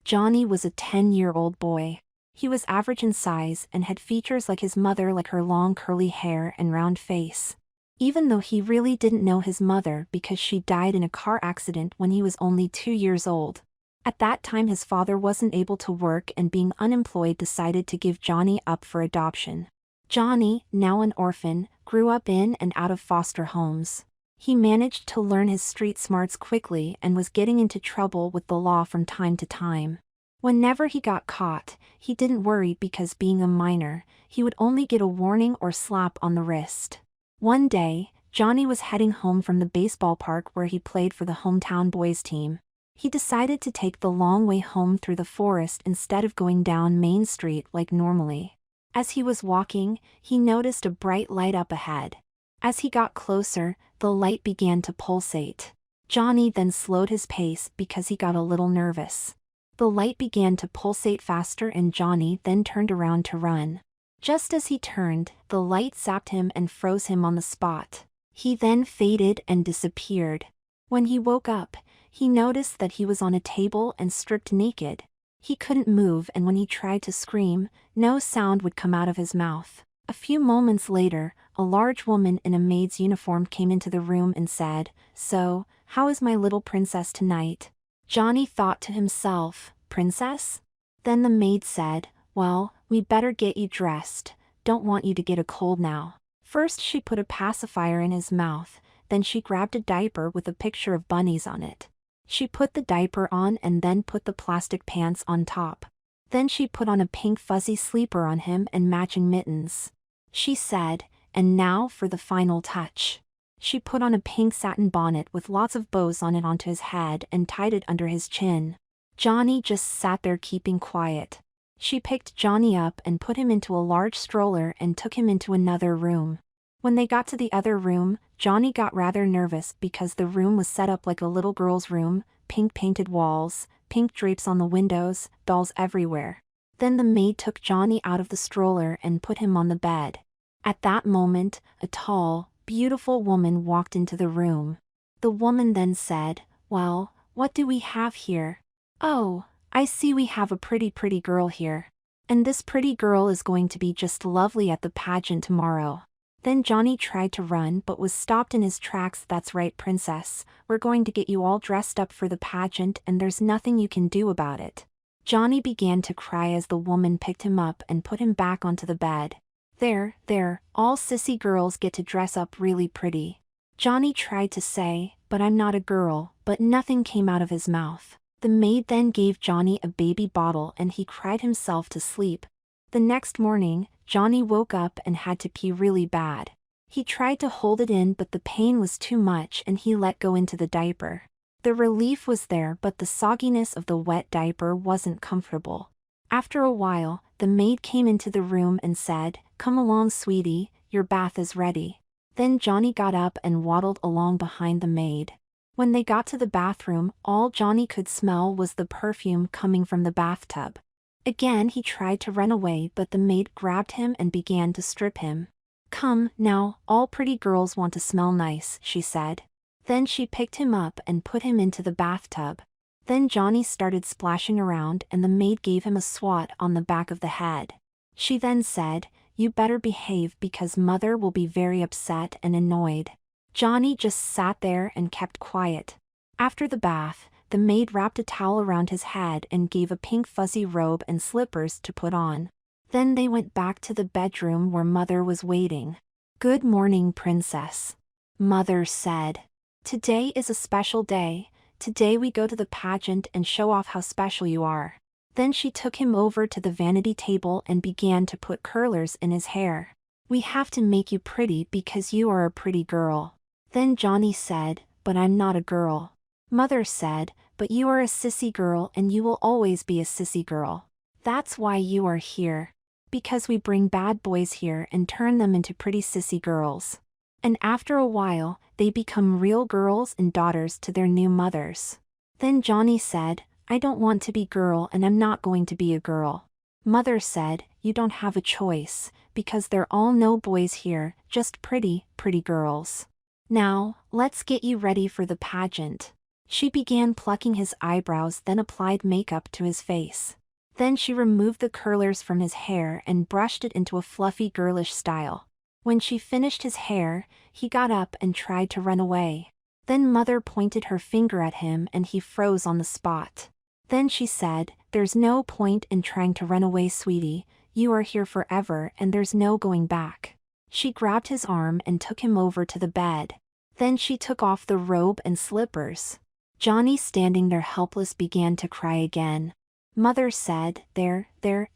Johnny was a 10-year-old boy. He was average in size and had features like his mother, like her long curly hair and round face. Even though he really didn't know his mother because she died in a car accident when he was only 2 years old. At that time his father wasn't able to work and being unemployed decided to give Johnny up for adoption. Johnny, now an orphan, grew up in and out of foster homes. He managed to learn his street smarts quickly and was getting into trouble with the law from time to time. Whenever he got caught, he didn't worry because being a minor, he would only get a warning or slap on the wrist. One day, Johnny was heading home from the baseball park where he played for the hometown boys team. He decided to take the long way home through the forest instead of going down Main Street like normally. As he was walking, he noticed a bright light up ahead. As he got closer, the light began to pulsate. Johnny then slowed his pace because he got a little nervous. The light began to pulsate faster and Johnny then turned around to run. Just as he turned, the light zapped him and froze him on the spot. He then faded and disappeared. When he woke up, he noticed that he was on a table and stripped naked. He couldn't move, and when he tried to scream, no sound would come out of his mouth. A few moments later, a large woman in a maid's uniform came into the room and said, "So, how is my little princess tonight?" Johnny thought to himself, "Princess?" Then the maid said, "Well, we better get you dressed. Don't want you to get a cold now." First she put a pacifier in his mouth, then she grabbed a diaper with a picture of bunnies on it. She put the diaper on and then put the plastic pants on top. Then she put on a pink fuzzy sleeper on him and matching mittens. She said, "And now for the final touch." She put on a pink satin bonnet with lots of bows on it onto his head and tied it under his chin. Johnny just sat there keeping quiet. She picked Johnny up and put him into a large stroller and took him into another room. When they got to the other room, Johnny got rather nervous because the room was set up like a little girl's room, pink painted walls, pink drapes on the windows, dolls everywhere. Then the maid took Johnny out of the stroller and put him on the bed. At that moment, a tall, beautiful woman walked into the room. The woman then said, "Well, what do we have here?" "Oh, I see we have a pretty girl here. And this pretty girl is going to be just lovely at the pageant tomorrow." Then Johnny tried to run but was stopped in his tracks. "That's right, princess, we're going to get you all dressed up for the pageant and there's nothing you can do about it." Johnny began to cry as the woman picked him up and put him back onto the bed. There, all sissy girls get to dress up really pretty." Johnny tried to say, "But I'm not a girl," but nothing came out of his mouth. The maid then gave Johnny a baby bottle and he cried himself to sleep. The next morning, Johnny woke up and had to pee really bad. He tried to hold it in but the pain was too much and he let go into the diaper. The relief was there but the sogginess of the wet diaper wasn't comfortable. After a while, the maid came into the room and said, "Come along, sweetie, your bath is ready." Then Johnny got up and waddled along behind the maid. When they got to the bathroom, all Johnny could smell was the perfume coming from the bathtub. Again he tried to run away but the maid grabbed him and began to strip him. "Come, now, all pretty girls want to smell nice," she said. Then she picked him up and put him into the bathtub. Then Johnny started splashing around and the maid gave him a swat on the back of the head. She then said, "You better behave because mother will be very upset and annoyed." Johnny just sat there and kept quiet. After the bath, the maid wrapped a towel around his head and gave a pink fuzzy robe and slippers to put on. Then they went back to the bedroom where mother was waiting. "Good morning, princess," mother said. "Today is a special day. Today we go to the pageant and show off how special you are." Then she took him over to the vanity table and began to put curlers in his hair. "We have to make you pretty because you are a pretty girl." Then Johnny said, "But I'm not a girl." Mother said, "But you are a sissy girl and you will always be a sissy girl. That's why you are here. Because we bring bad boys here and turn them into pretty sissy girls. And after a while, they become real girls and daughters to their new mothers." Then Johnny said, "I don't want to be girl and I'm not going to be a girl." Mother said, "You don't have a choice, because they're all no boys here, just pretty girls. Now, let's get you ready for the pageant." She began plucking his eyebrows, then applied makeup to his face. Then she removed the curlers from his hair and brushed it into a fluffy girlish style. When she finished his hair, he got up and tried to run away. Then Mother pointed her finger at him and he froze on the spot. Then she said, "There's no point in trying to run away, sweetie. You are here forever and there's no going back." She grabbed his arm and took him over to the bed. Then she took off the robe and slippers. Johnny, standing there helpless, began to cry again. Mother said, There,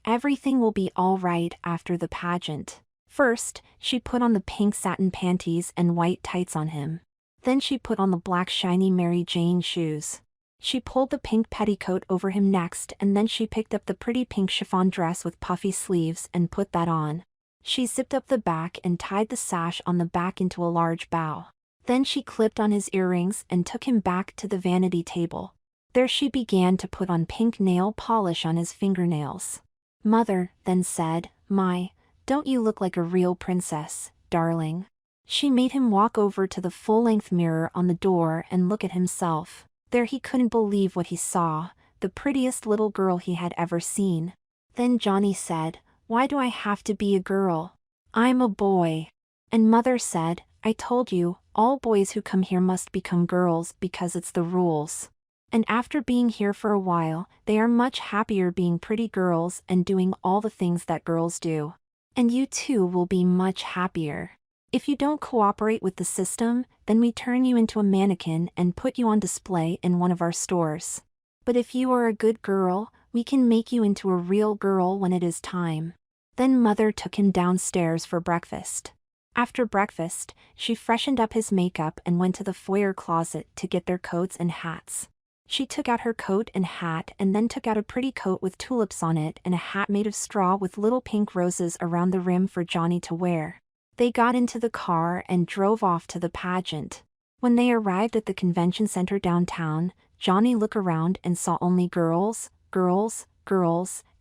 everything will be all right after the pageant." First, she put on the pink satin panties and white tights on him. Then she put on the black shiny Mary Jane shoes. She pulled the pink petticoat over him next, and then she picked up the pretty pink chiffon dress with puffy sleeves and put that on. She zipped up the back and tied the sash on the back into a large bow. Then she clipped on his earrings and took him back to the vanity table. There she began to put on pink nail polish on his fingernails. Mother then said, "My, don't you look like a real princess, darling?" She made him walk over to the full-length mirror on the door and look at himself. There he couldn't believe what he saw, the prettiest little girl he had ever seen. Then Johnny said, "Why do I have to be a girl? I'm a boy." And Mother said, "I told you, all boys who come here must become girls because it's the rules." And after being here for a while, they are much happier being pretty girls and doing all the things that girls do. And you too will be much happier. If you don't cooperate with the system, then we turn you into a mannequin and put you on display in one of our stores. But if you are a good girl, we can make you into a real girl when it is time. Then Mother took him downstairs for breakfast. After breakfast, she freshened up his makeup and went to the foyer closet to get their coats and hats. She took out her coat and hat and then took out a pretty coat with tulips on it and a hat made of straw with little pink roses around the rim for Johnny to wear. They got into the car and drove off to the pageant. When they arrived at the convention center downtown, Johnny looked around and saw only girls,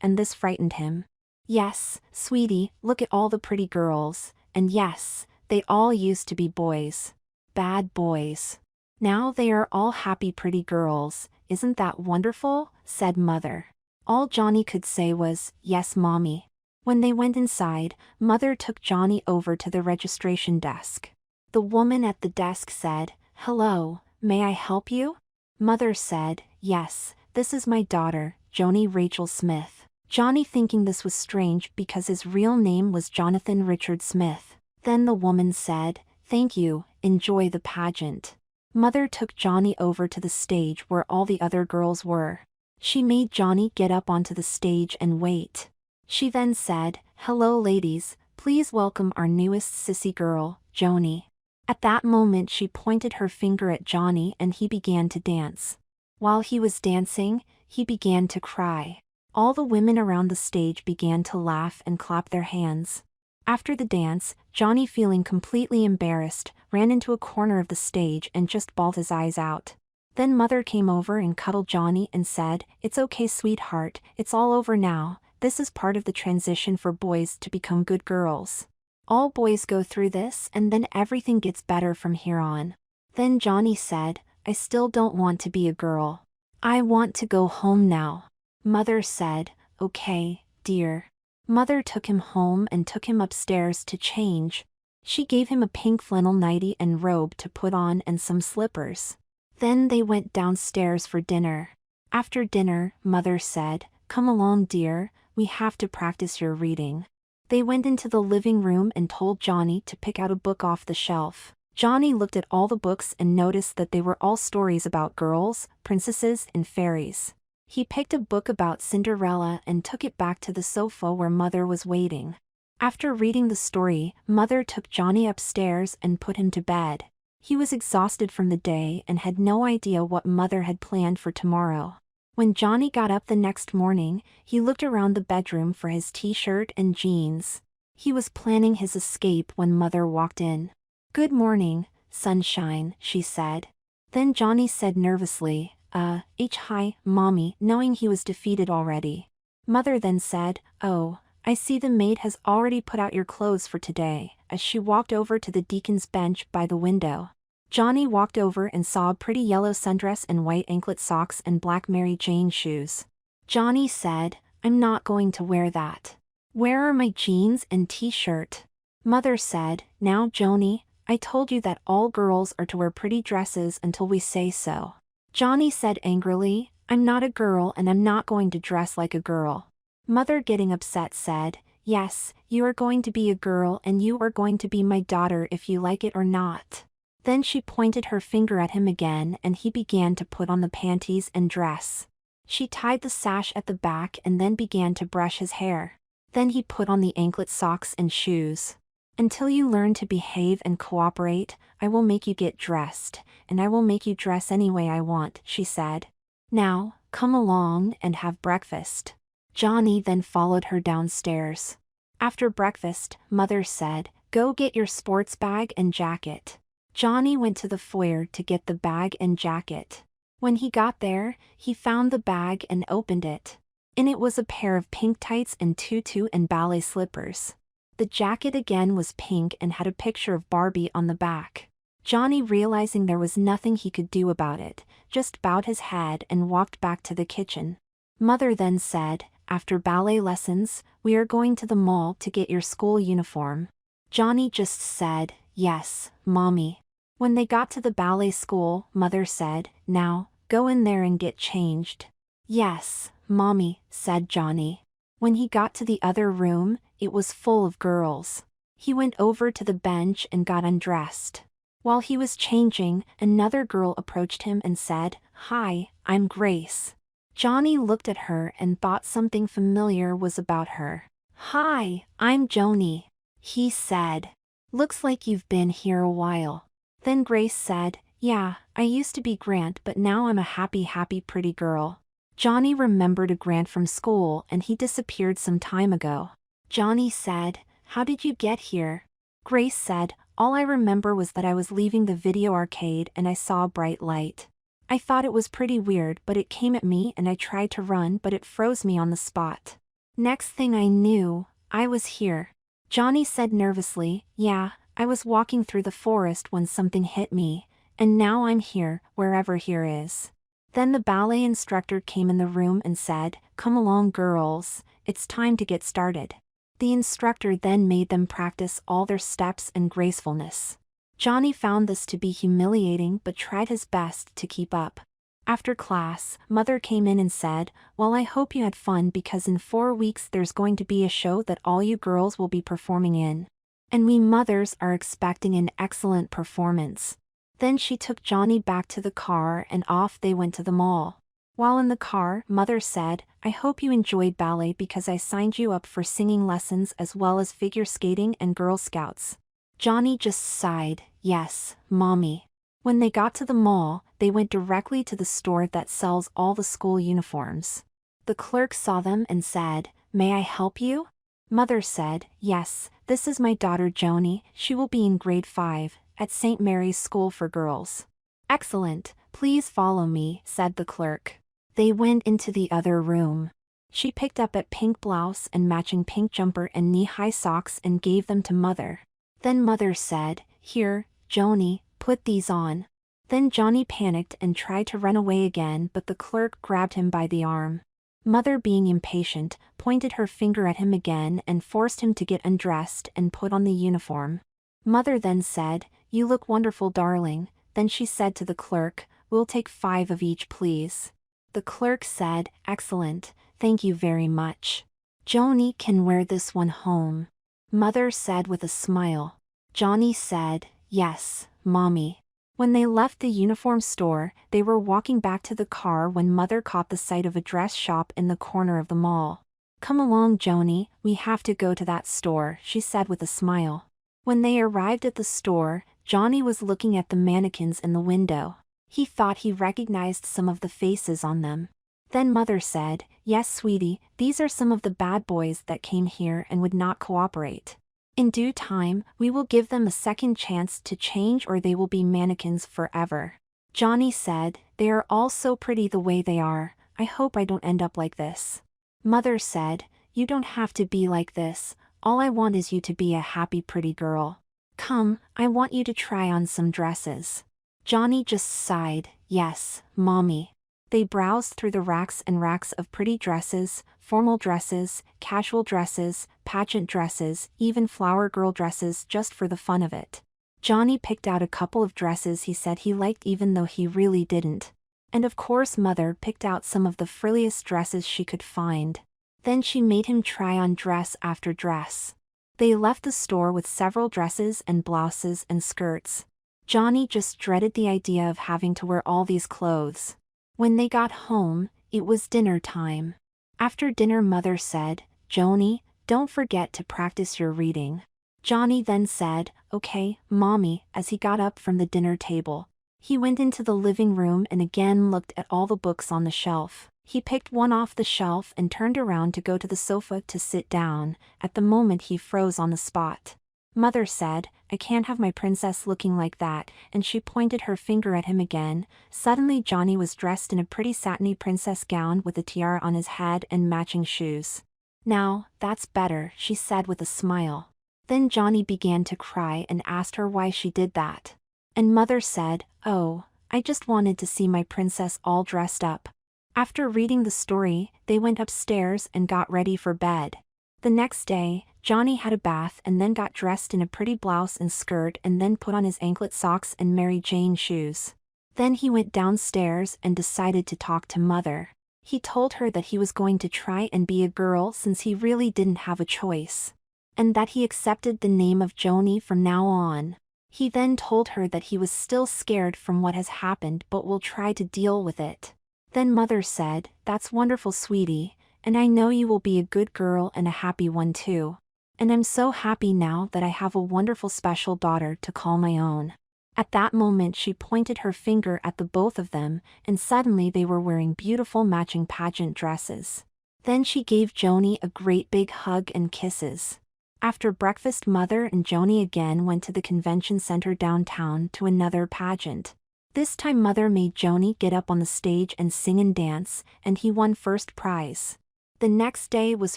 and this frightened him. Yes, sweetie, look at all the pretty girls, and yes, they all used to be boys. Bad boys. Now they are all happy pretty girls. Isn't that wonderful? Said Mother. All Johnny could say was, "Yes, Mommy." When they went inside, Mother took Johnny over to the registration desk. The woman at the desk said, "Hello, may I help you?" Mother said, "Yes, this is my daughter, Joni Rachel Smith." Johnny thinking this was strange because his real name was Jonathan Richard Smith. Then the woman said, "Thank you, enjoy the pageant." Mother took Johnny over to the stage where all the other girls were. She made Johnny get up onto the stage and wait. She then said, "Hello ladies, please welcome our newest sissy girl, Joni." At that moment she pointed her finger at Johnny and he began to dance. While he was dancing, he began to cry. All the women around the stage began to laugh and clap their hands. After the dance, Johnny, feeling completely embarrassed, ran into a corner of the stage and just bawled his eyes out. Then Mother came over and cuddled Johnny and said, "It's okay, sweetheart, it's all over now. This is part of the transition for boys to become good girls. All boys go through this and then everything gets better from here on." Then Johnny said, "I still don't want to be a girl. I want to go home now." Mother said, "Okay, dear." Mother took him home and took him upstairs to change. She gave him a pink flannel nightie and robe to put on and some slippers. Then they went downstairs for dinner. After dinner, Mother said, "Come along, dear, we have to practice your reading." They went into the living room and told Johnny to pick out a book off the shelf. Johnny looked at all the books and noticed that they were all stories about girls, princesses, and fairies. He picked a book about Cinderella and took it back to the sofa where Mother was waiting. After reading the story, Mother took Johnny upstairs and put him to bed. He was exhausted from the day and had no idea what Mother had planned for tomorrow. When Johnny got up the next morning, he looked around the bedroom for his t-shirt and jeans. He was planning his escape when Mother walked in. "Good morning, sunshine," she said. Then Johnny said nervously, hi, Mommy," knowing he was defeated already. Mother then said, "Oh, I see the maid has already put out your clothes for today," as she walked over to the deacon's bench by the window. Johnny walked over and saw a pretty yellow sundress and white anklet socks and black Mary Jane shoes. Johnny said, "I'm not going to wear that. Where are my jeans and t-shirt?" Mother said, "Now, Johnny, I told you that all girls are to wear pretty dresses until we say so." Johnny said angrily, "I'm not a girl and I'm not going to dress like a girl." Mother, getting upset, said, "Yes, you are going to be a girl and you are going to be my daughter if you like it or not." Then she pointed her finger at him again and he began to put on the panties and dress. She tied the sash at the back and then began to brush his hair. Then he put on the anklet socks and shoes. "Until you learn to behave and cooperate, I will make you get dressed, and I will make you dress any way I want," she said. "Now, come along and have breakfast." Johnny then followed her downstairs. After breakfast, Mother said, "Go get your sports bag and jacket." Johnny went to the foyer to get the bag and jacket. When he got there, he found the bag and opened it. In it was a pair of pink tights and tutu and ballet slippers. The jacket again was pink and had a picture of Barbie on the back. Johnny, realizing there was nothing he could do about it, just bowed his head and walked back to the kitchen. Mother then said, "After ballet lessons, we are going to the mall to get your school uniform." Johnny just said, "Yes, Mommy." When they got to the ballet school, Mother said, "Now, go in there and get changed." "Yes, Mommy," said Johnny. When he got to the other room, it was full of girls. He went over to the bench and got undressed. While he was changing, another girl approached him and said, "Hi, I'm Grace." Johnny looked at her and thought something familiar was about her. "Hi, I'm Joni," he said. "Looks like you've been here a while." Then Grace said, "Yeah, I used to be Grant but now I'm a happy pretty girl." Johnny remembered a Grant from school and he disappeared some time ago. Johnny said, "How did you get here?" Grace said, "All I remember was that I was leaving the video arcade and I saw a bright light. I thought it was pretty weird but it came at me and I tried to run but it froze me on the spot. Next thing I knew, I was here." Johnny said nervously, "Yeah, I was walking through the forest when something hit me, and now I'm here, wherever here is." Then the ballet instructor came in the room and said, "Come along, girls, it's time to get started." The instructor then made them practice all their steps and gracefulness. Johnny found this to be humiliating but tried his best to keep up. After class, Mother came in and said, "Well, I hope you had fun because in 4 weeks there's going to be a show that all you girls will be performing in. And we mothers are expecting an excellent performance." Then she took Johnny back to the car and off they went to the mall. While in the car, Mother said, "I hope you enjoyed ballet because I signed you up for singing lessons as well as figure skating and Girl Scouts." Johnny just sighed, "Yes, Mommy." When they got to the mall, they went directly to the store that sells all the school uniforms. The clerk saw them and said, "May I help you?" Mother said, "Yes, this is my daughter Joni. She will be in grade 5, at St. Mary's School for Girls." "Excellent, please follow me," said the clerk. They went into the other room. She picked up a pink blouse and matching pink jumper and knee-high socks and gave them to Mother. Then Mother said, "Here, Joni, put these on." Then Johnny panicked and tried to run away again but the clerk grabbed him by the arm. Mother, being impatient, pointed her finger at him again and forced him to get undressed and put on the uniform. Mother then said, "You look wonderful, darling." Then she said to the clerk, "We'll take 5 of each, please." The clerk said, "Excellent, thank you very much. Joni can wear this one home." Mother said with a smile. Johnny said, "Yes, Mommy." When they left the uniform store, they were walking back to the car when Mother caught the sight of a dress shop in the corner of the mall. "Come along, Joni, we have to go to that store," she said with a smile. When they arrived at the store, Johnny was looking at the mannequins in the window. He thought he recognized some of the faces on them. Then Mother said, "Yes, sweetie, these are some of the bad boys that came here and would not cooperate. In due time, we will give them a second chance to change or they will be mannequins forever." Johnny said, "They are all so pretty the way they are. I hope I don't end up like this." Mother said, "You don't have to be like this. All I want is you to be a happy pretty girl. Come, I want you to try on some dresses." Johnny just sighed, yes, Mommy. They browsed through the racks and racks of pretty dresses, formal dresses, casual dresses, pageant dresses, even flower girl dresses just for the fun of it. Johnny picked out a couple of dresses he said he liked even though he really didn't. And of course Mother picked out some of the frilliest dresses she could find. Then she made him try on dress after dress. They left the store with several dresses and blouses and skirts. Johnny just dreaded the idea of having to wear all these clothes. When they got home, it was dinner time. After dinner Mother said, "Johnny, don't forget to practice your reading." Johnny then said, "Okay, Mommy," as he got up from the dinner table. He went into the living room and again looked at all the books on the shelf. He picked one off the shelf and turned around to go to the sofa to sit down. At the moment he froze on the spot. Mother said, "I can't have my princess looking like that," and she pointed her finger at him again. Suddenly Johnny was dressed in a pretty satiny princess gown with a tiara on his head and matching shoes. "Now, that's better," she said with a smile. Then Johnny began to cry and asked her why she did that. And Mother said, "Oh, I just wanted to see my princess all dressed up." After reading the story, they went upstairs and got ready for bed. The next day, Johnny had a bath and then got dressed in a pretty blouse and skirt and then put on his anklet socks and Mary Jane shoes. Then he went downstairs and decided to talk to Mother. He told her that he was going to try and be a girl since he really didn't have a choice. And that he accepted the name of Johnny from now on. He then told her that he was still scared from what has happened but will try to deal with it. Then Mother said, "That's wonderful, sweetie, and I know you will be a good girl and a happy one too. And I'm so happy now that I have a wonderful special daughter to call my own." At that moment she pointed her finger at the both of them, and suddenly they were wearing beautiful matching pageant dresses. Then she gave Johnny a great big hug and kisses. After breakfast Mother and Johnny again went to the convention center downtown to another pageant. This time Mother made Johnny get up on the stage and sing and dance, and he won first prize. The next day was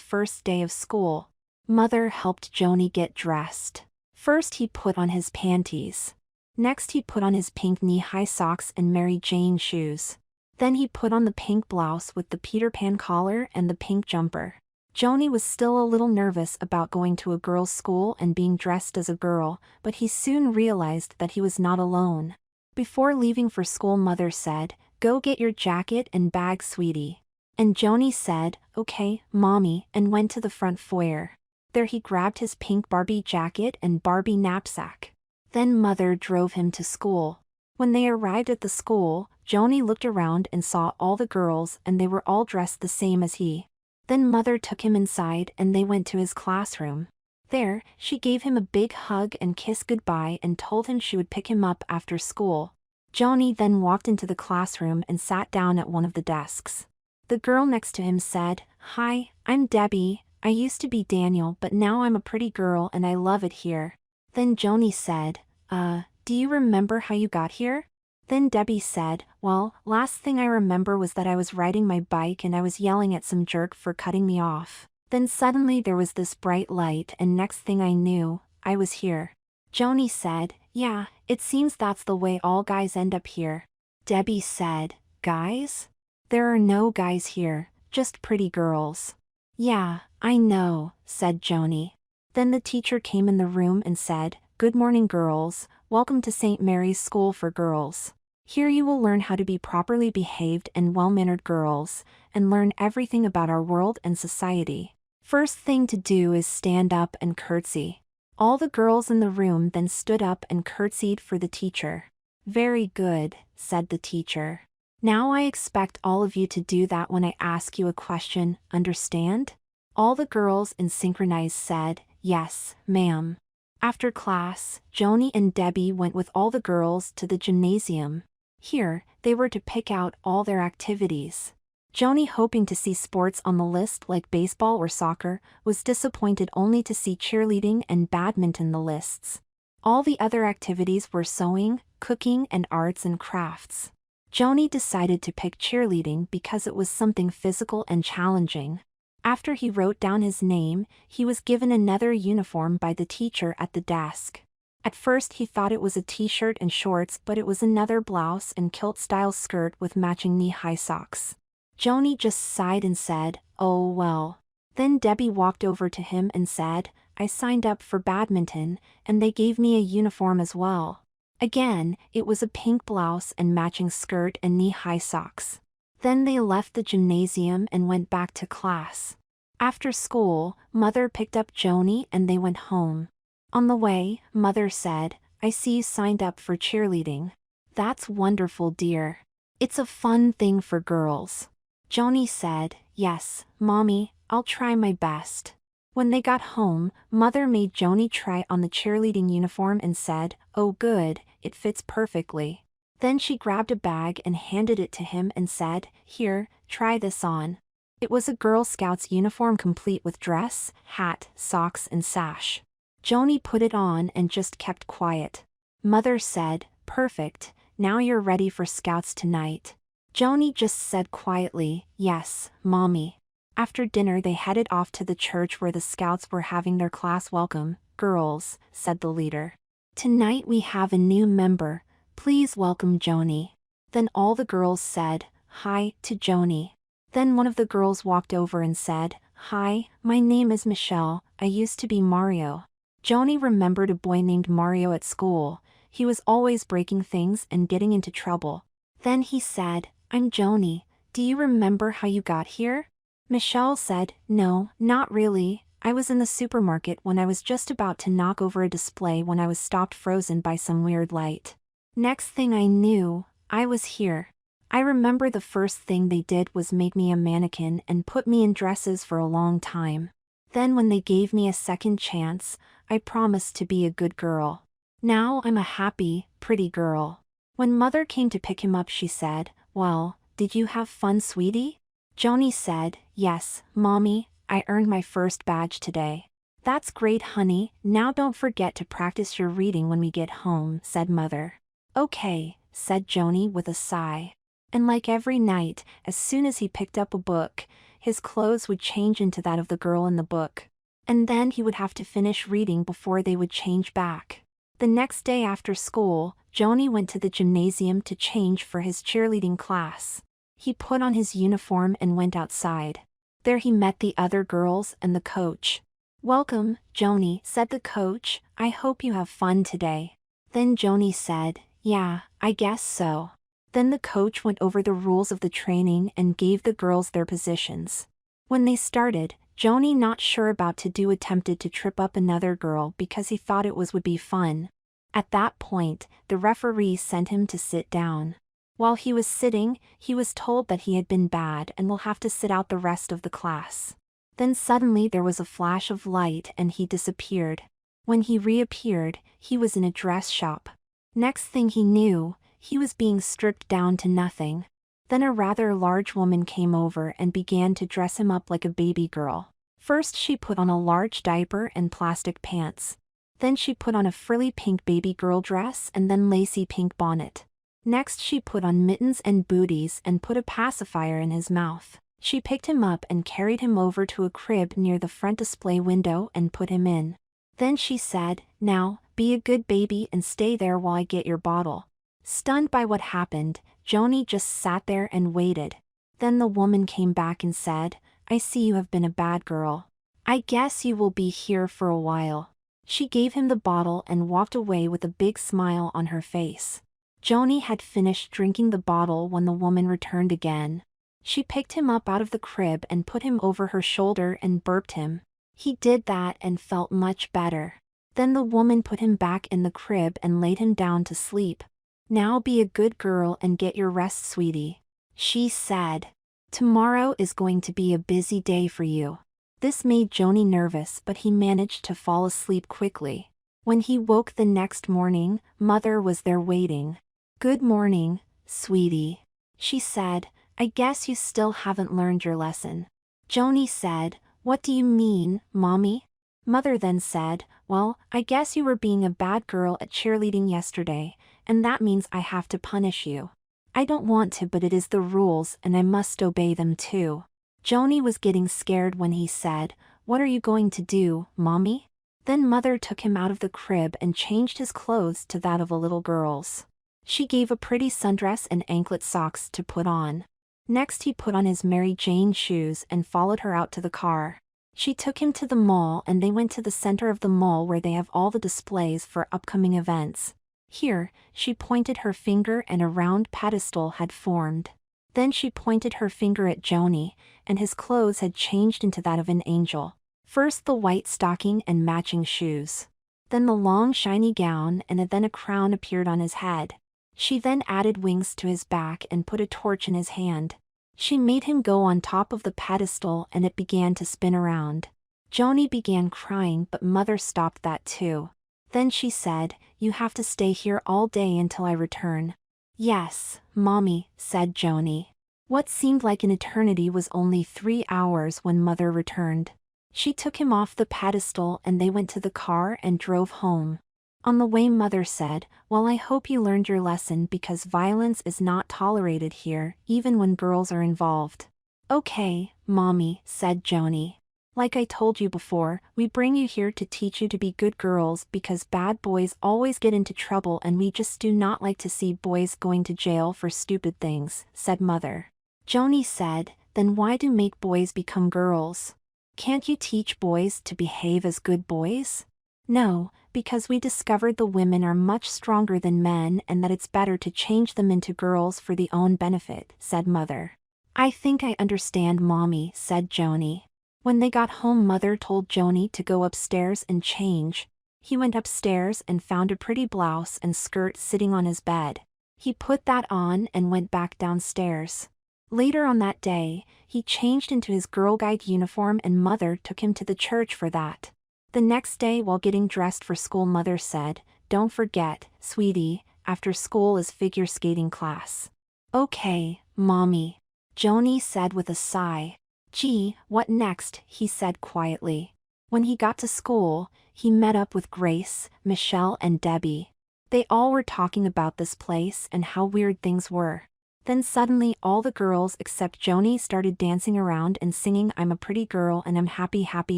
first day of school. Mother helped Johnny get dressed. First he put on his panties. Next he put on his pink knee-high socks and Mary Jane shoes. Then he put on the pink blouse with the Peter Pan collar and the pink jumper. Johnny was still a little nervous about going to a girls' school and being dressed as a girl, but he soon realized that he was not alone. Before leaving for school Mother said, "Go get your jacket and bag, sweetie." And Johnny said, "Okay, Mommy," and went to the front foyer. There he grabbed his pink Barbie jacket and Barbie knapsack. Then Mother drove him to school. When they arrived at the school, Johnny looked around and saw all the girls and they were all dressed the same as he. Then Mother took him inside and they went to his classroom. There, she gave him a big hug and kiss goodbye and told him she would pick him up after school. Johnny then walked into the classroom and sat down at one of the desks. The girl next to him said, "Hi, I'm Debbie. I used to be Daniel but now I'm a pretty girl and I love it here." Then Johnny said, Do you remember how you got here?" Then Debbie said, "Well, last thing I remember was that I was riding my bike and I was yelling at some jerk for cutting me off. Then suddenly there was this bright light and next thing I knew, I was here." Johnny said, "Yeah, it seems that's the way all guys end up here." Debbie said, "Guys? There are no guys here, just pretty girls." "Yeah, I know," said Johnny. Then the teacher came in the room and said, "Good morning, girls. Welcome to St. Mary's School for Girls. Here you will learn how to be properly behaved and well-mannered girls, and learn everything about our world and society. First thing to do is stand up and curtsy." All the girls in the room then stood up and curtsied for the teacher. "Very good," said the teacher. "Now I expect all of you to do that when I ask you a question, understand?" All the girls in synchronized said, "Yes, ma'am." After class, Johnny and Debbie went with all the girls to the gymnasium. Here, they were to pick out all their activities. Johnny, hoping to see sports on the list like baseball or soccer, was disappointed only to see cheerleading and badminton the lists. All the other activities were sewing, cooking and arts and crafts. Johnny decided to pick cheerleading because it was something physical and challenging. After he wrote down his name, he was given another uniform by the teacher at the desk. At first he thought it was a t-shirt and shorts, but it was another blouse and kilt-style skirt with matching knee-high socks. Joni just sighed and said, "Oh well." Then Debbie walked over to him and said, "I signed up for badminton, and they gave me a uniform as well." Again, it was a pink blouse and matching skirt and knee-high socks. Then they left the gymnasium and went back to class. After school, Mother picked up Joni and they went home. On the way, Mother said, "I see you signed up for cheerleading. That's wonderful, dear. It's a fun thing for girls." Joni said, "Yes, Mommy, I'll try my best." When they got home, Mother made Joni try on the cheerleading uniform and said, "Oh good, it fits perfectly." Then she grabbed a bag and handed it to him and said, "Here, try this on." It was a Girl Scout's uniform complete with dress, hat, socks and sash. Joni put it on and just kept quiet. Mother said, "Perfect, now you're ready for Scouts tonight." Joni just said quietly, "Yes, Mommy." After dinner they headed off to the church where the Scouts were having their class welcome. "Girls," said the leader, "tonight we have a new member. Please welcome Joni." Then all the girls said, "Hi," to Joni. Then one of the girls walked over and said, "Hi, my name is Michelle, I used to be Mario." Joni remembered a boy named Mario at school. He was always breaking things and getting into trouble. Then he said, "I'm Joni, do you remember how you got here?" Michelle said, "No, not really. I was in the supermarket when I was just about to knock over a display when I was stopped frozen by some weird light. Next thing I knew, I was here. I remember the first thing they did was make me a mannequin and put me in dresses for a long time. Then when they gave me a second chance, I promised to be a good girl. Now I'm a happy, pretty girl." When Mother came to pick him up she said, "Well, did you have fun, sweetie?" Joni said, "Yes, Mommy, I earned my first badge today." "That's great, honey, now don't forget to practice your reading when we get home," said Mother. "Okay," said Joni with a sigh. And like every night, as soon as he picked up a book, his clothes would change into that of the girl in the book. And then he would have to finish reading before they would change back. The next day after school, Joni went to the gymnasium to change for his cheerleading class. He put on his uniform and went outside. There he met the other girls and the coach. "Welcome, Joni," said the coach. "I hope you have fun today." Then Joni said, "Yeah, I guess so." Then the coach went over the rules of the training and gave the girls their positions. When they started, Joni, not sure about to do, attempted to trip up another girl because he thought it would be fun. At that point, the referee sent him to sit down. While he was sitting, he was told that he had been bad and will have to sit out the rest of the class. Then suddenly there was a flash of light and he disappeared. When he reappeared, he was in a dress shop. Next thing he knew, he was being stripped down to nothing. Then a rather large woman came over and began to dress him up like a baby girl. First she put on a large diaper and plastic pants. Then she put on a frilly pink baby girl dress and then lacy pink bonnet. Next she put on mittens and booties and put a pacifier in his mouth. She picked him up and carried him over to a crib near the front display window and put him in. Then she said, "Now, be a good baby and stay there while I get your bottle." Stunned by what happened, Joni just sat there and waited. Then the woman came back and said, "I see you have been a bad girl. I guess you will be here for a while." She gave him the bottle and walked away with a big smile on her face. Joni had finished drinking the bottle when the woman returned again. She picked him up out of the crib and put him over her shoulder and burped him. He did that and felt much better. Then the woman put him back in the crib and laid him down to sleep. "Now be a good girl and get your rest, sweetie," she said. "Tomorrow is going to be a busy day for you." This made Joni nervous, but he managed to fall asleep quickly. When he woke the next morning, Mother was there waiting. "Good morning, sweetie," she said. "I guess you still haven't learned your lesson." Joni said, "What do you mean, Mommy?" Mother then said, "Well, I guess you were being a bad girl at cheerleading yesterday, and that means I have to punish you. I don't want to, but it is the rules and I must obey them too." Joni was getting scared when he said, "What are you going to do, Mommy?" Then Mother took him out of the crib and changed his clothes to that of a little girl's. She gave a pretty sundress and anklet socks to put on. Next he put on his Mary Jane shoes and followed her out to the car. She took him to the mall and they went to the center of the mall where they have all the displays for upcoming events. Here, she pointed her finger and a round pedestal had formed. Then she pointed her finger at Joni, and his clothes had changed into that of an angel. First the white stocking and matching shoes. Then the long shiny gown and then a crown appeared on his head. She then added wings to his back and put a torch in his hand. She made him go on top of the pedestal and it began to spin around. Joni began crying but Mother stopped that too. Then she said, "You have to stay here all day until I return." "Yes, Mommy," said Joni. What seemed like an eternity was only 3 hours when Mother returned. She took him off the pedestal and they went to the car and drove home. On the way Mother said, "Well, I hope you learned your lesson because violence is not tolerated here, even when girls are involved." "Okay, Mommy," said Joni. "Like I told you before, we bring you here to teach you to be good girls because bad boys always get into trouble and we just do not like to see boys going to jail for stupid things," said Mother. Joni said, "Then why do make boys become girls? Can't you teach boys to behave as good boys?" "No, because we discovered the women are much stronger than men and that it's better to change them into girls for the own benefit," said Mother. "I think I understand, Mommy," said Joni. When they got home Mother told Joni to go upstairs and change. He went upstairs and found a pretty blouse and skirt sitting on his bed. He put that on and went back downstairs. Later on that day, he changed into his Girl Guide uniform and Mother took him to the church for that. The next day while getting dressed for school Mother said, "Don't forget, sweetie, after school is figure skating class." "Okay, Mommy," Joni said with a sigh. "Gee, what next?" he said quietly. When he got to school, he met up with Grace, Michelle and Debbie. They all were talking about this place and how weird things were. Then suddenly all the girls except Joni started dancing around and singing "I'm a pretty girl and I'm happy happy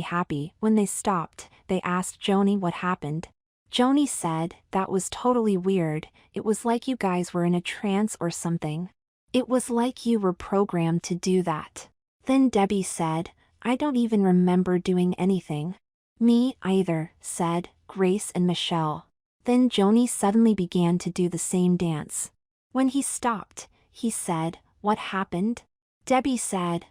happy." When they stopped, they asked Joni what happened. Joni said, "That was totally weird, it was like you guys were in a trance or something. It was like you were programmed to do that." Then Debbie said, "I don't even remember doing anything." "Me either," said Grace and Michelle. Then Joni suddenly began to do the same dance. When he stopped, he said, "What happened?" Debbie said,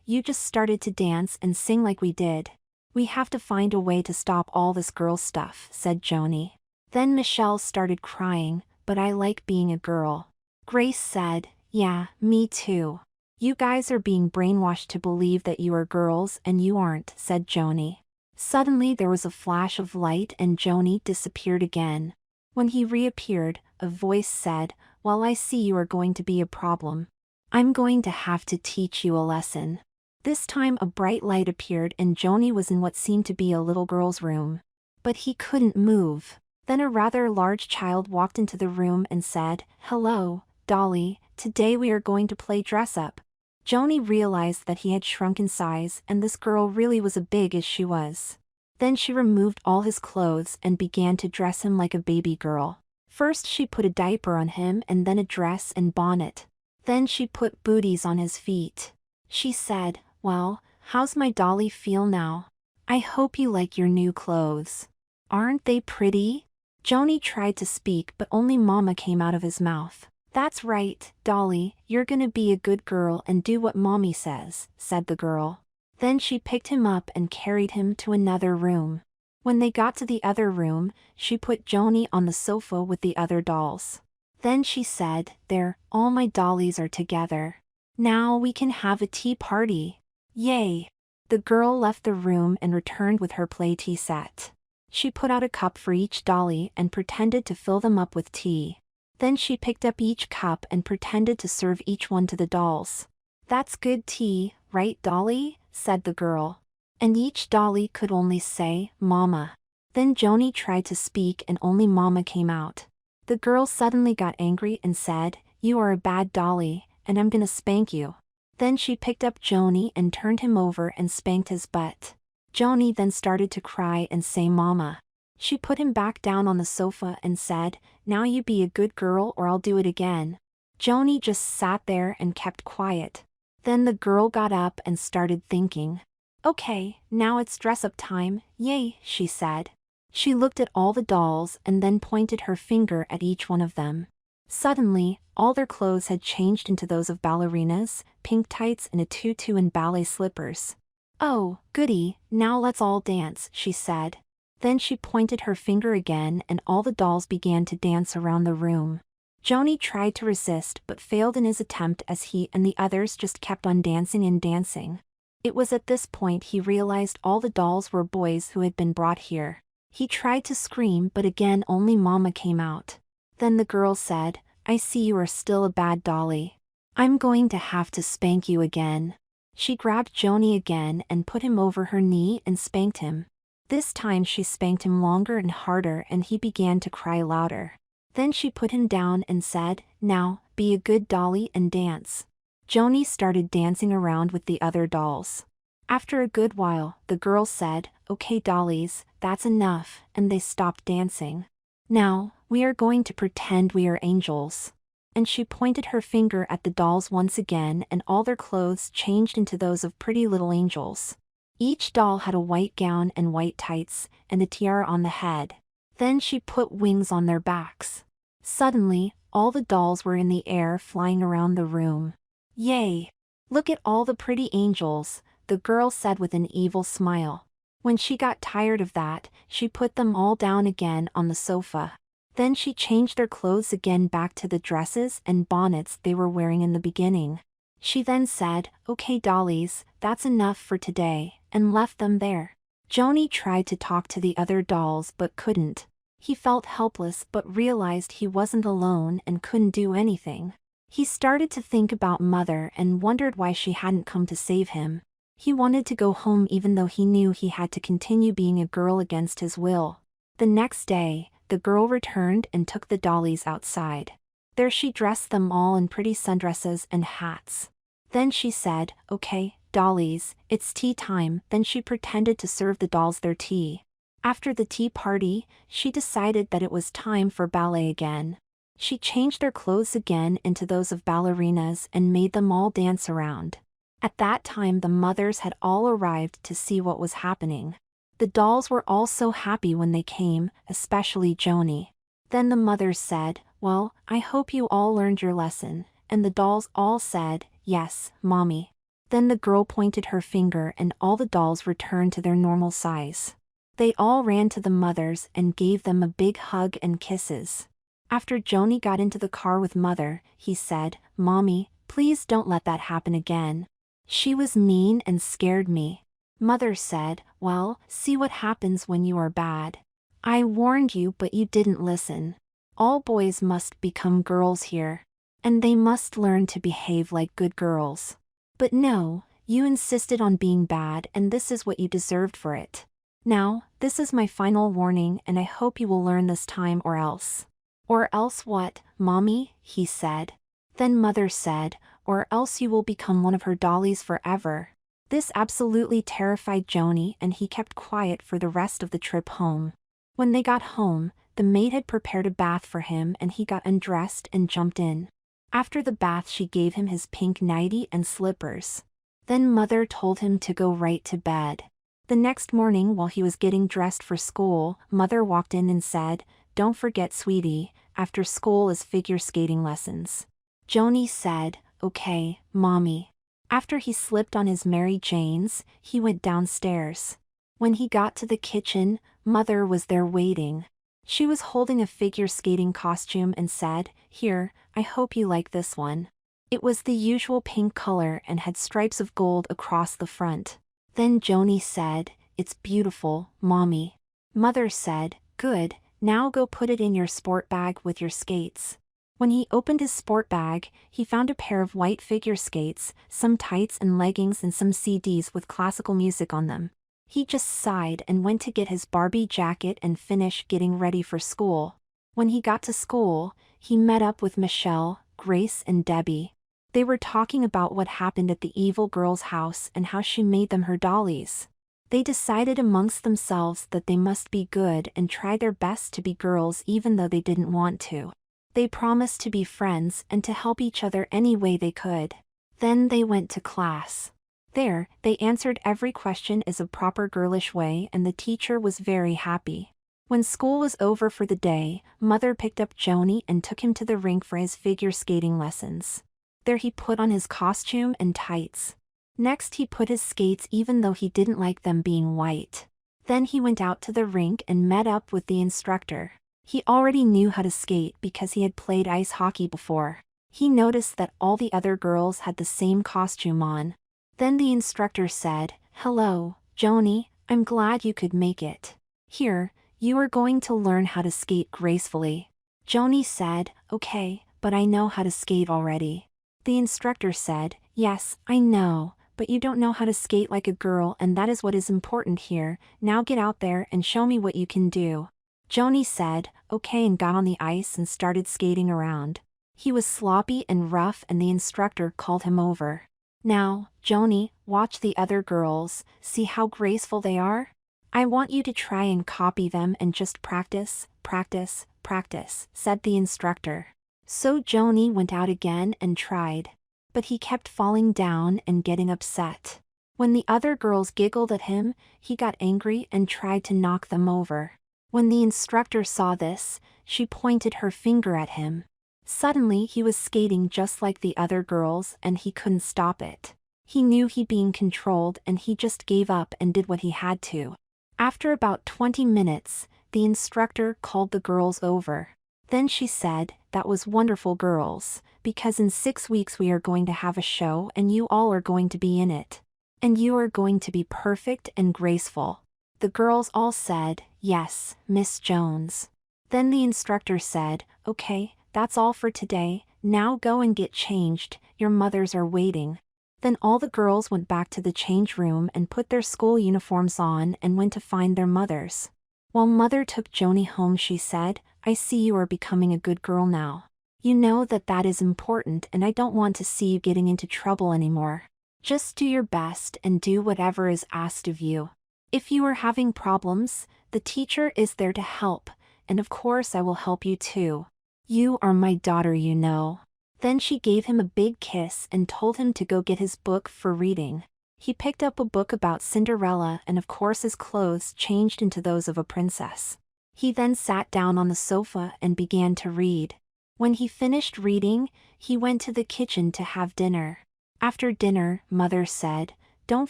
You just started to dance and sing like we did. We have to find a way to stop all this girl stuff," said Joni. Then Michelle started crying, "But I like being a girl." Grace said, "Yeah, me too. You guys are being brainwashed to believe that you are girls and you aren't," said Joni. Suddenly there was a flash of light and Joni disappeared again. When he reappeared, a voice said, "Well, I see you are going to be a problem. I'm going to have to teach you a lesson." This time a bright light appeared and Joni was in what seemed to be a little girl's room. But he couldn't move. Then a rather large child walked into the room and said, "Hello, Dolly, today we are going to play dress up." Joni realized that he had shrunk in size and this girl really was as big as she was. Then she removed all his clothes and began to dress him like a baby girl. First she put a diaper on him and then a dress and bonnet. Then she put booties on his feet. She said, "Well, how's my dolly feel now? I hope you like your new clothes. Aren't they pretty?" Joni tried to speak but only Mama came out of his mouth. "That's right, Dolly, you're gonna be a good girl and do what Mommy says," said the girl. Then she picked him up and carried him to another room. When they got to the other room, she put Joni on the sofa with the other dolls. Then she said, "There, all my dollies are together. Now we can have a tea party. Yay!" The girl left the room and returned with her play tea set. She put out a cup for each dolly and pretended to fill them up with tea. Then she picked up each cup and pretended to serve each one to the dolls. "That's good tea, right, Dolly?" said the girl. And each dolly could only say, "Mama." Then Joni tried to speak and only Mama came out. The girl suddenly got angry and said, "You are a bad dolly, and I'm gonna spank you." Then she picked up Joni and turned him over and spanked his butt. Joni then started to cry and say mama. She put him back down on the sofa and said, now you be a good girl or I'll do it again. Joni just sat there and kept quiet. Then the girl got up and started thinking. Okay, now it's dress-up time, yay, she said. She looked at all the dolls and then pointed her finger at each one of them. Suddenly, all their clothes had changed into those of ballerinas, pink tights and a tutu and ballet slippers. Oh, goody, now let's all dance, she said. Then she pointed her finger again and all the dolls began to dance around the room. Joni tried to resist but failed in his attempt as he and the others just kept on dancing and dancing. It was at this point he realized all the dolls were boys who had been brought here. He tried to scream but again only mama came out. Then the girl said, I see you are still a bad dolly. I'm going to have to spank you again. She grabbed Joni again and put him over her knee and spanked him. This time she spanked him longer and harder and he began to cry louder. Then she put him down and said, now, be a good dolly and dance. Joni started dancing around with the other dolls. After a good while, the girl said, okay dollies, that's enough, and they stopped dancing. Now, we are going to pretend we are angels. And she pointed her finger at the dolls once again and all their clothes changed into those of pretty little angels. Each doll had a white gown and white tights, and a tiara on the head. Then she put wings on their backs. Suddenly, all the dolls were in the air flying around the room. Yay! Look at all the pretty angels, the girl said with an evil smile. When she got tired of that, she put them all down again on the sofa. Then she changed their clothes again back to the dresses and bonnets they were wearing in the beginning. She then said, okay dollies, that's enough for today, and left them there. Joni tried to talk to the other dolls but couldn't. He felt helpless but realized he wasn't alone and couldn't do anything. He started to think about Mother and wondered why she hadn't come to save him. He wanted to go home even though he knew he had to continue being a girl against his will. The next day, the girl returned and took the dollies outside. There she dressed them all in pretty sundresses and hats. Then she said, okay, dollies, it's tea time. Then she pretended to serve the dolls their tea. After the tea party, she decided that it was time for ballet again. She changed their clothes again into those of ballerinas and made them all dance around. At that time the mothers had all arrived to see what was happening. The dolls were all so happy when they came, especially Joni. Then the mothers said, well, I hope you all learned your lesson, and the dolls all said, yes, mommy. Then the girl pointed her finger and all the dolls returned to their normal size. They all ran to the mothers and gave them a big hug and kisses. After Joni got into the car with Mother, he said, Mommy, please don't let that happen again. She was mean and scared me. Mother said, well, see what happens when you are bad. I warned you but you didn't listen. All boys must become girls here. And they must learn to behave like good girls. But no, you insisted on being bad and this is what you deserved for it. Now, this is my final warning and I hope you will learn this time or else. Or else what, Mommy? He said. Then Mother said, or else you will become one of her dollies forever. This absolutely terrified Joni and he kept quiet for the rest of the trip home. When they got home, the maid had prepared a bath for him and he got undressed and jumped in. After the bath she gave him his pink nightie and slippers. Then Mother told him to go right to bed. The next morning while he was getting dressed for school, Mother walked in and said, don't forget sweetie, after school is figure skating lessons. Joni said, okay, Mommy. After he slipped on his Mary Janes, he went downstairs. When he got to the kitchen, Mother was there waiting. She was holding a figure skating costume and said, here, I hope you like this one. It was the usual pink color and had stripes of gold across the front. Then Joni said, it's beautiful, Mommy. Mother said, good, now go put it in your sport bag with your skates. When he opened his sport bag, he found a pair of white figure skates, some tights and leggings and some CDs with classical music on them. He just sighed and went to get his Barbie jacket and finish getting ready for school. When he got to school, he met up with Michelle, Grace and Debbie. They were talking about what happened at the evil girl's house and how she made them her dollies. They decided amongst themselves that they must be good and try their best to be girls even though they didn't want to. They promised to be friends and to help each other any way they could. Then they went to class. There, they answered every question as a proper girlish way and the teacher was very happy. When school was over for the day, Mother picked up Joni and took him to the rink for his figure skating lessons. There he put on his costume and tights. Next he put his skates even though he didn't like them being white. Then he went out to the rink and met up with the instructor. He already knew how to skate because he had played ice hockey before. He noticed that all the other girls had the same costume on. Then the instructor said, "Hello, Joni, I'm glad you could make it. Here, you are going to learn how to skate gracefully." Joni said, "Okay, but I know how to skate already." The instructor said, "Yes, I know, but you don't know how to skate like a girl and that is what is important here. Now get out there and show me what you can do." Joni said, "Okay," and got on the ice and started skating around. He was sloppy and rough and the instructor called him over. "Now, Joni, watch the other girls, see how graceful they are? I want you to try and copy them and just practice, practice, practice," said the instructor. So Joni went out again and tried. But he kept falling down and getting upset. When the other girls giggled at him, he got angry and tried to knock them over. When the instructor saw this, she pointed her finger at him. Suddenly he was skating just like the other girls and he couldn't stop it. He knew he being controlled and he just gave up and did what he had to. After about 20 minutes, the instructor called the girls over. Then she said, "That was wonderful, girls, because in 6 weeks we are going to have a show and you all are going to be in it. And you are going to be perfect and graceful." The girls all said, "Yes, Miss Jones." Then the instructor said, "Okay, that's all for today, now go and get changed, your mothers are waiting." Then all the girls went back to the change room and put their school uniforms on and went to find their mothers. While Mother took Joni home, she said, "I see you are becoming a good girl now. You know that that is important and I don't want to see you getting into trouble anymore. Just do your best and do whatever is asked of you. If you are having problems, the teacher is there to help, and of course I will help you too. You are my daughter, you know." Then she gave him a big kiss and told him to go get his book for reading. He picked up a book about Cinderella and of course his clothes changed into those of a princess. He then sat down on the sofa and began to read. When he finished reading, he went to the kitchen to have dinner. After dinner, Mother said, "Don't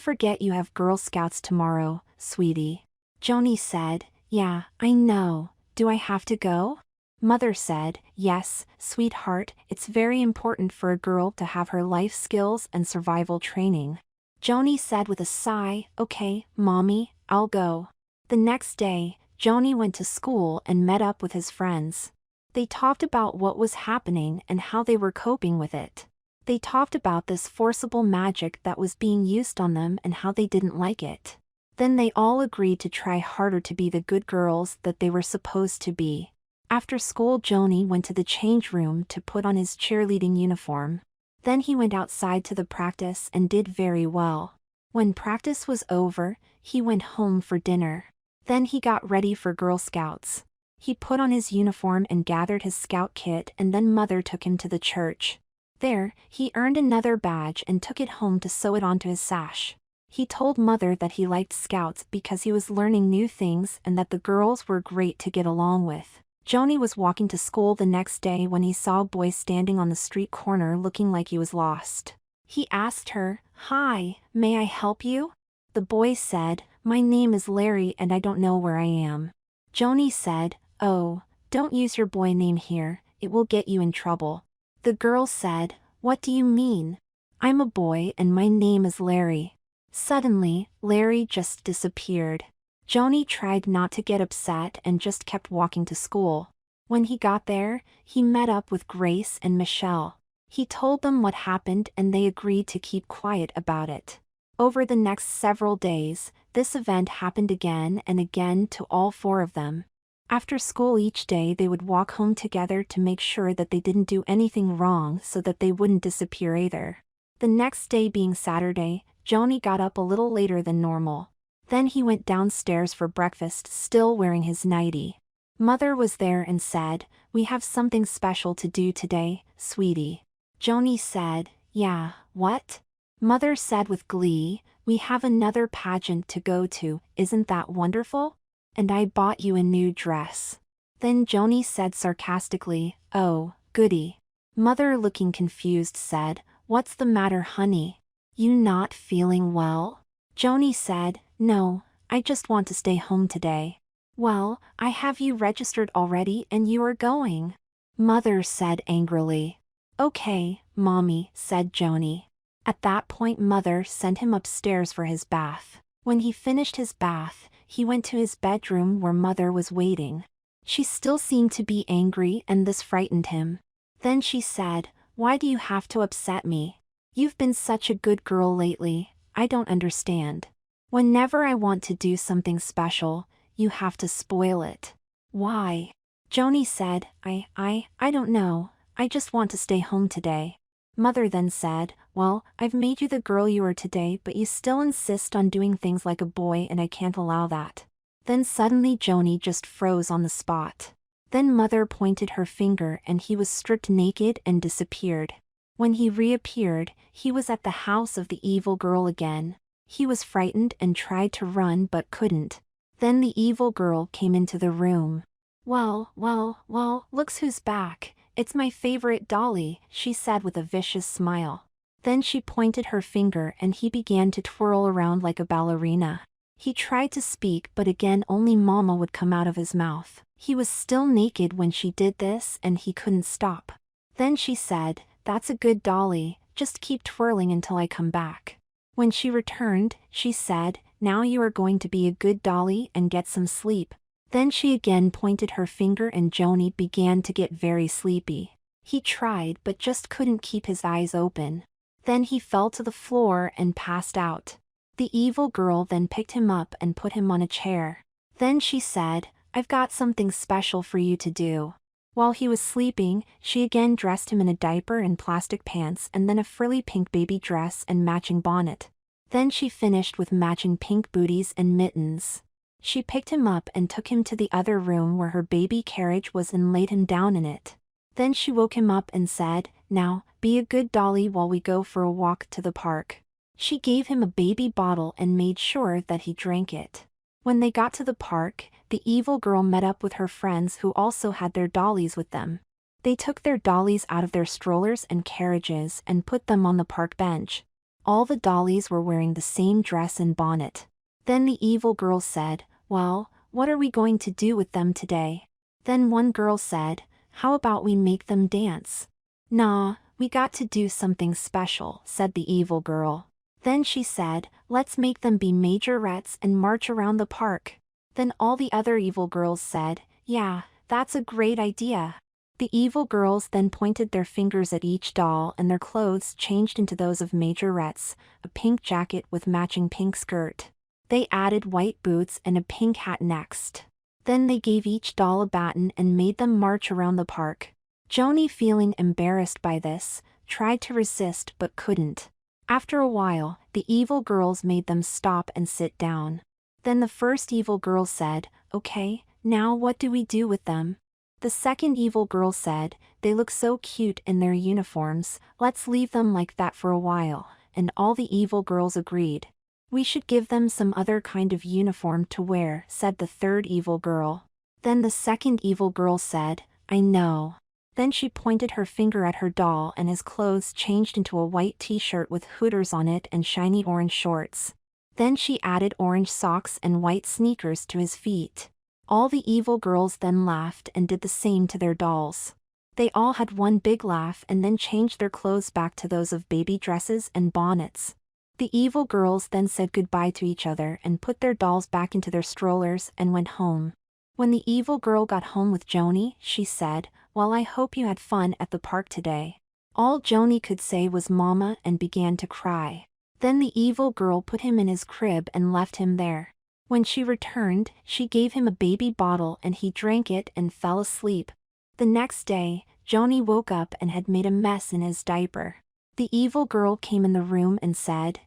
forget you have Girl Scouts tomorrow, sweetie." Joni said, "Yeah, I know. Do I have to go?" Mother said, "Yes, sweetheart, it's very important for a girl to have her life skills and survival training." Joni said with a sigh, "Okay, Mommy, I'll go." The next day, Joni went to school and met up with his friends. They talked about what was happening and how they were coping with it. They talked about this forcible magic that was being used on them and how they didn't like it. Then they all agreed to try harder to be the good girls that they were supposed to be. After school, Joni went to the change room to put on his cheerleading uniform. Then he went outside to the practice and did very well. When practice was over, he went home for dinner. Then he got ready for Girl Scouts. He put on his uniform and gathered his scout kit and then Mother took him to the church. There, he earned another badge and took it home to sew it onto his sash. He told Mother that he liked Scouts because he was learning new things and that the girls were great to get along with. Joni was walking to school the next day when he saw a boy standing on the street corner looking like he was lost. He asked her, "Hi, may I help you?" The boy said, "My name is Larry and I don't know where I am." Joni said, "Oh, don't use your boy name here, it will get you in trouble." The girl said, "What do you mean? I'm a boy and my name is Larry." Suddenly, Larry just disappeared. Joni tried not to get upset and just kept walking to school. When he got there, he met up with Grace and Michelle. He told them what happened and they agreed to keep quiet about it. Over the next several days, this event happened again and again to all four of them. After school each day they would walk home together to make sure that they didn't do anything wrong so that they wouldn't disappear either. The next day being Saturday, Joni got up a little later than normal. Then he went downstairs for breakfast still wearing his nightie. Mother was there and said, "We have something special to do today, sweetie." Joni said, "Yeah, what?" Mother said with glee, "We have another pageant to go to, isn't that wonderful? And I bought you a new dress." Then Joni said sarcastically, "Oh, goody." Mother, looking confused, said, "What's the matter, honey? You not feeling well?" Joni said, "No, I just want to stay home today." "Well, I have you registered already and you are going." Mother said angrily. "Okay, Mommy," said Joni. At that point Mother sent him upstairs for his bath. When he finished his bath, he went to his bedroom where Mother was waiting. She still seemed to be angry and this frightened him. Then she said, "Why do you have to upset me? You've been such a good girl lately, I don't understand. Whenever I want to do something special, you have to spoil it. Why?" Joni said, I don't know, I just want to stay home today." Mother then said, "Well, I've made you the girl you are today, but you still insist on doing things like a boy and I can't allow that." Then suddenly Joni just froze on the spot. Then Mother pointed her finger and he was stripped naked and disappeared. When he reappeared, he was at the house of the evil girl again. He was frightened and tried to run but couldn't. Then the evil girl came into the room. Well, looks who's back. It's my favorite dolly," she said with a vicious smile. Then she pointed her finger and he began to twirl around like a ballerina. He tried to speak but again only mama would come out of his mouth. He was still naked when she did this and he couldn't stop. Then she said, "That's a good dolly, just keep twirling until I come back." When she returned, she said, "Now you are going to be a good dolly and get some sleep." Then she again pointed her finger and Joni began to get very sleepy. He tried but just couldn't keep his eyes open. Then he fell to the floor and passed out. The evil girl then picked him up and put him on a chair. Then she said, "I've got something special for you to do." While he was sleeping, she again dressed him in a diaper and plastic pants and then a frilly pink baby dress and matching bonnet. Then she finished with matching pink booties and mittens. She picked him up and took him to the other room where her baby carriage was and laid him down in it. Then she woke him up and said, "Now, be a good dolly while we go for a walk to the park." She gave him a baby bottle and made sure that he drank it. When they got to the park, the evil girl met up with her friends who also had their dollies with them. They took their dollies out of their strollers and carriages and put them on the park bench. All the dollies were wearing the same dress and bonnet. Then the evil girl said, "Well, what are we going to do with them today?" Then one girl said, "How about we make them dance?" "Nah, we got to do something special," said the evil girl. Then she said, "Let's make them be majorettes and march around the park." Then all the other evil girls said, "Yeah, that's a great idea." The evil girls then pointed their fingers at each doll and their clothes changed into those of majorettes, a pink jacket with matching pink skirt. They added white boots and a pink hat next. Then they gave each doll a baton and made them march around the park. Joni, feeling embarrassed by this, tried to resist but couldn't. After a while, the evil girls made them stop and sit down. Then the first evil girl said, "Okay, now what do we do with them?" The second evil girl said, "They look so cute in their uniforms, let's leave them like that for a while," and all the evil girls agreed. "We should give them some other kind of uniform to wear," said the third evil girl. Then the second evil girl said, "I know." Then she pointed her finger at her doll and his clothes changed into a white t-shirt with Hooters on it and shiny orange shorts. Then she added orange socks and white sneakers to his feet. All the evil girls then laughed and did the same to their dolls. They all had one big laugh and then changed their clothes back to those of baby dresses and bonnets. The evil girls then said goodbye to each other and put their dolls back into their strollers and went home. When the evil girl got home with Joni, she said, "Well, I hope you had fun at the park today." All Joni could say was "Mama," and began to cry. Then the evil girl put him in his crib and left him there. When she returned, she gave him a baby bottle and he drank it and fell asleep. The next day, Joni woke up and had made a mess in his diaper. The evil girl came in the room and said,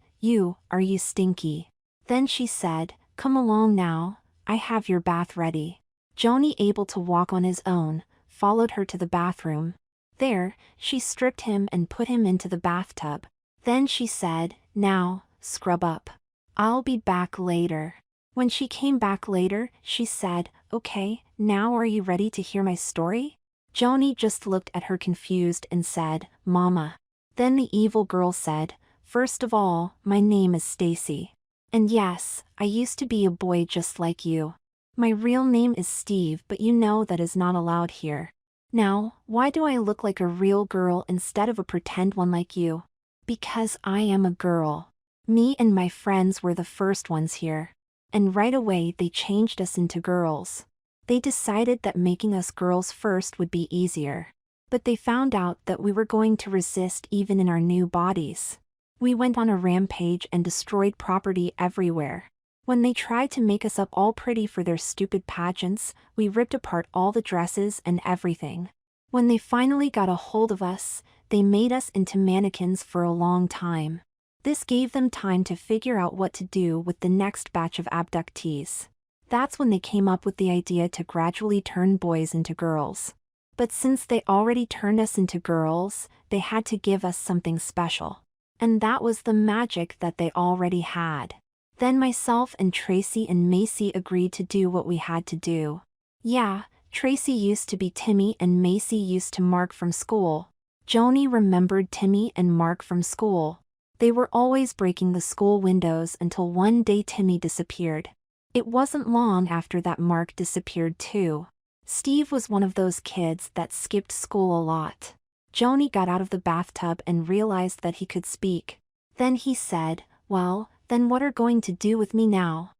Are you stinky?" Then she said, Come along now, I have your bath ready. Joni, able to walk on his own, followed her to the bathroom. There, she stripped him and put him into the bathtub. Then she said, "Now, scrub up. I'll be back later." When she came back later, she said, "Okay, now are you ready to hear my story?" Joni just looked at her confused and said, "Mama." Then the evil girl said, "First of all, my name is Stacy. And yes, I used to be a boy just like you. My real name is Steve, but you know that is not allowed here. Now, why do I look like a real girl instead of a pretend one like you? Because I am a girl. Me and my friends were the first ones here. And right away they changed us into girls. They decided that making us girls first would be easier. But they found out that we were going to resist even in our new bodies. We went on a rampage and destroyed property everywhere. When they tried to make us up all pretty for their stupid pageants, we ripped apart all the dresses and everything. When they finally got a hold of us, they made us into mannequins for a long time. This gave them time to figure out what to do with the next batch of abductees. That's when they came up with the idea to gradually turn boys into girls. But since they already turned us into girls, they had to give us something special. And that was the magic that they already had. Then myself and Tracy and Macy agreed to do what we had to do. Yeah, Tracy used to be Timmy and Macy used to Mark from school. Joni remembered Timmy and Mark from school. They were always breaking the school windows until one day Timmy disappeared. It wasn't long after that Mark disappeared too. Steve was one of those kids that skipped school a lot. Joni got out of the bathtub and realized that he could speak. Then he said, "Well, then what are going to do with me now?"